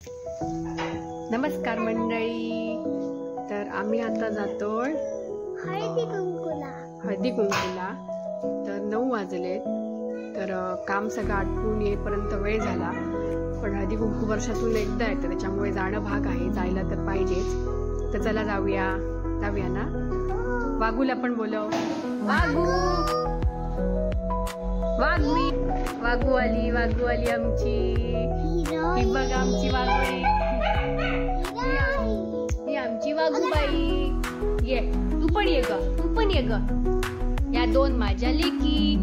नमस्कार मंडळी, तर आम्ही आता जातोय हळदी कुंकूला। तर 9 वाजले, तर काम सगळं आटपून येईपर्यंत वेळ झाला, पण हळदी कुंकू वर्षातून एकदा येतं, त्याच्यामुळे जाणं भाग आहे, जायला तर पाहिजेच। तर चला जाऊया ना। वागूला पण बोलव, वागू वागू आली आमची, ही बघा आमची वागुळी, ही आमची वागूबाई। ये तू पण ये ग, या 2 माझ्या लेकी।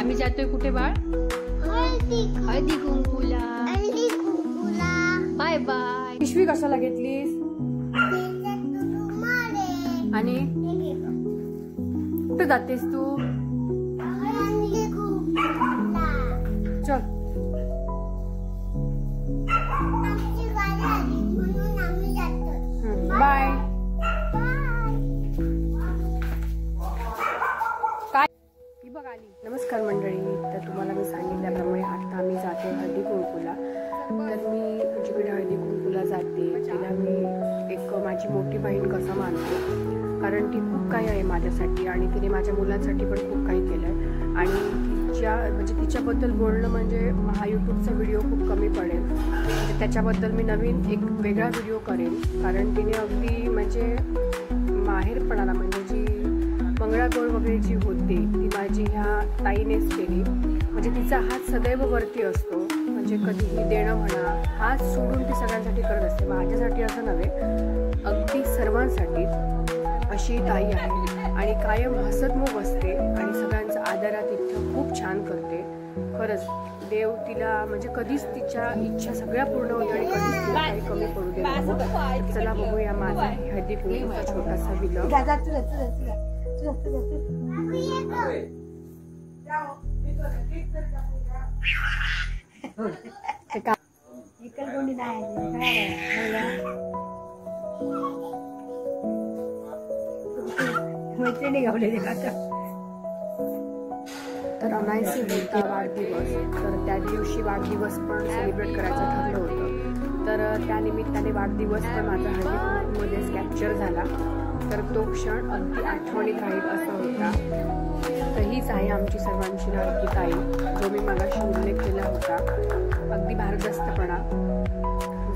आम्ही जातोय कुठे बाळ? हळदी कुंकूला। Bye bye. पिशवी कशाला घेतलीस? आणि कुठे जातेस तू? चल बाय। काय बघ आली। नमस्कार मंडळी, तर तुम्हाला मी सांगितल्याप्रमाणे आता आम्ही जातो हळदी कुंकूला। तर मी जिकडे हळदी कुंकूला जाते तिला मी एक माझी मोठी बहीण कसं मानते, कारण ती खूप काही आहे माझ्यासाठी आणि तिने माझ्या मुलांसाठी पण खूप काही केलं आणि तिच्याबद्दल बोलणं म्हणजे हा यूट्यूबचा व्हिडिओ खूप कमी पडेल, म्हणजे त्याच्याबद्दल मी नवीन एक वेगळा व्हिडिओ करेन, कारण तिने अगदी म्हणजे माहेरपणाला म्हणजे जी मंगळागौर वगैरे जी होती ती माझी ह्या ताईनेच केली। म्हणजे तिचा हात सदैव वरती असतो, म्हणजे कधीही देणं म्हणा, हात सोडून ती सगळ्यांसाठी करत असते, माझ्यासाठी असं नव्हे, अगदी सर्वांसाठी अशी ताई आहे आणि कायम हसतमुख असते आणि सगळ्यांचा आदरातिथ्य खूप छान करते। खरंच देव तिला म्हणजे कधीच तिच्या इच्छा सगळ्या पूर्ण होते आणि कधीच तिला काही कमी पडू दे नको। चला बघूया माझा हळदी कुंकूचा छोटासा व्हिडिओ। तर अनायसी बोलता वाढदिवस, तर त्या दिवशी वाढदिवस पण सेलिब्रेट करायचं ठरलं होतं, तर त्यानिमित्ताने वाढदिवस पण माझा हळदी कुंकूमध्येच कॅप्चर झाला। तर तो क्षण अगदी आठवणीत राहील असा होता। तर हीच आहे आमची सर्वांची लाडकी ताई, जो मी मगाशी उल्लेख केला होता। अगदी भारदस्तपणा,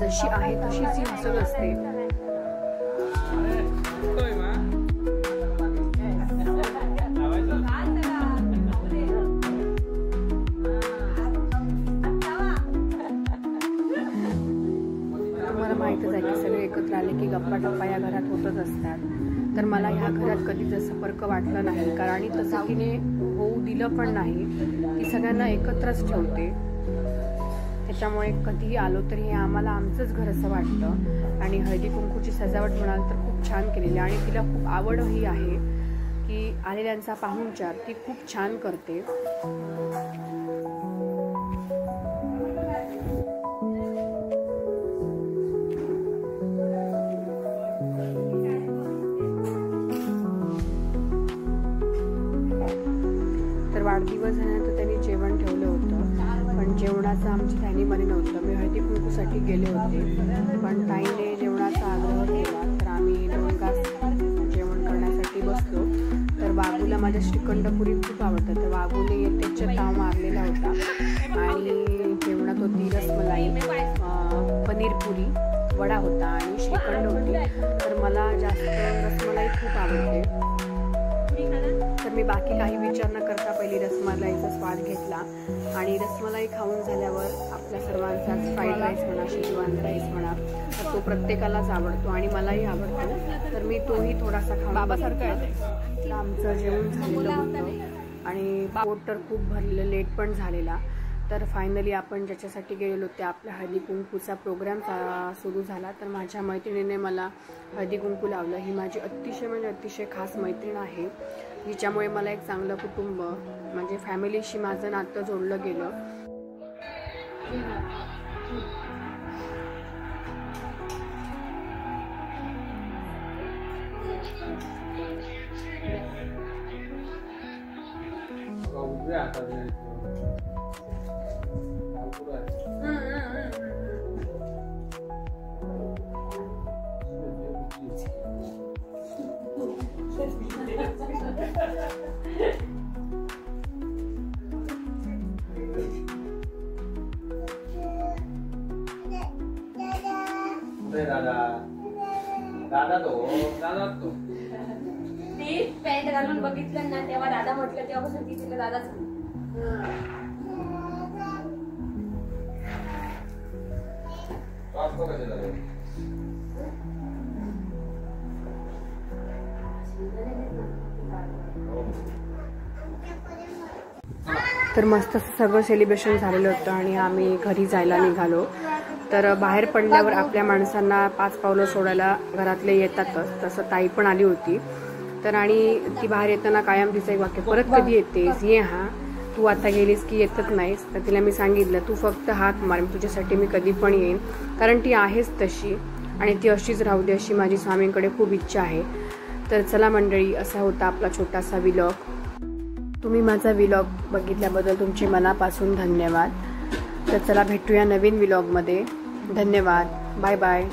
जशी आहे तशीच ही हसत असते। माहितच आहे की सगळे एकत्र आले की गप्पा टप्पा या घरात होतच असतात, तर मला ह्या घरात कधीच असं फरक वाटलं नाही, कारण आणि तसं तिने होऊ दिलं पण नाही, ती सगळ्यांना एकत्रच ठेवते। त्याच्यामुळे कधीही आलो तरी हे आम्हाला आमचंच घर असं वाटतं। आणि हळदी कुंकूची सजावट म्हणाल तर खूप छान केलेली आणि तिला खूप आवडही आहे की आलेल्यांचा पाहुणचार ती खूप छान करते। वाढदिवस झाल्यानंतर त्यांनी जेवण ठेवलं होतं, पण जेवणाचं आमची ताईने बने नव्हतं। मी हळदी कुंकूसाठी गेले होते, पण ताईने जेवणाचा आग्रह केला, तर आम्ही 2 तास जेवण करण्यासाठी बसलो। तर वागूला माझ्या श्रीखंडपुरी खूप आवडतं, तर वागूने येतेच ताव मारलेला होता आणि जेवणात होती रसमलाई, पनीरपुरी, वडा होता आणि श्रीखंड होती। तर मला जास्त रसमलाई खूप आवडते, तर मी बाकी काही विचार न करता पहिली रसमलाईचा स्वाद घेतला आणि रसमलाई खाऊन झाल्यावर आपल्या सर्वांचाच फ्राईड राईस म्हणा, शेजवान राईस म्हणा, तर तो प्रत्येकालाच आवडतो आणि मलाही आवडतो, तर मी तोही थोडासा बाबासारखं आहे। आमचं जेवण झालेलं होतं आणि पोट तर खूप भरलेलं, लेट पण झालेला। तर फायनली आपण ज्याच्यासाठी गेलेलो ते आपल्या हळदी कुंकूचा प्रोग्राम सुरू झाला। तर माझ्या मैत्रिणीने मला हळदी कुंकू लावलं। ही माझी अतिशय म्हणजे अतिशय खास मैत्रीण आहे, जिच्यामुळे मला एक चांगलं कुटुंब म्हणजे फॅमिलीशी माझं नातं जोडलं गेलं। ती पॅन्ट घालून बघितलं ना तेव्हा दादा म्हटलं तेव्हापासून ती तिला दादाच तर मस्त सगळं सेलिब्रेशन झालेलं होतं आणि आम्ही घरी जायला निघालो. तर बाहेर पडल्यावर आपल्या माणसांना 5 पावलं सोडायला घरातले येतातच. तसं ताई पण आली होती. तर आणि ती बाहेर येताना कायम तिचं एक वाक्य, परत कधी येतेस, ये हा, तू आता गेलीस की येतच नाहीस. तर तिला मी सांगितलं तू फक्त हाक मार, तुझ्यासाठी मी कधी पण येईन, कारण ती आहेच तशी आणि ती अशीच राहू दे अशी माझी स्वामींकडे खूप इच्छा आहे. तर चला मंडळी, असा होता आपला छोटासा व्लॉग. तुम्ही माझा व्लॉग बघितल्याबद्दल तुमचे मनापासून धन्यवाद. तर चला भेटूया नवीन व्लॉगमध्ये. धन्यवाद. Bye bye.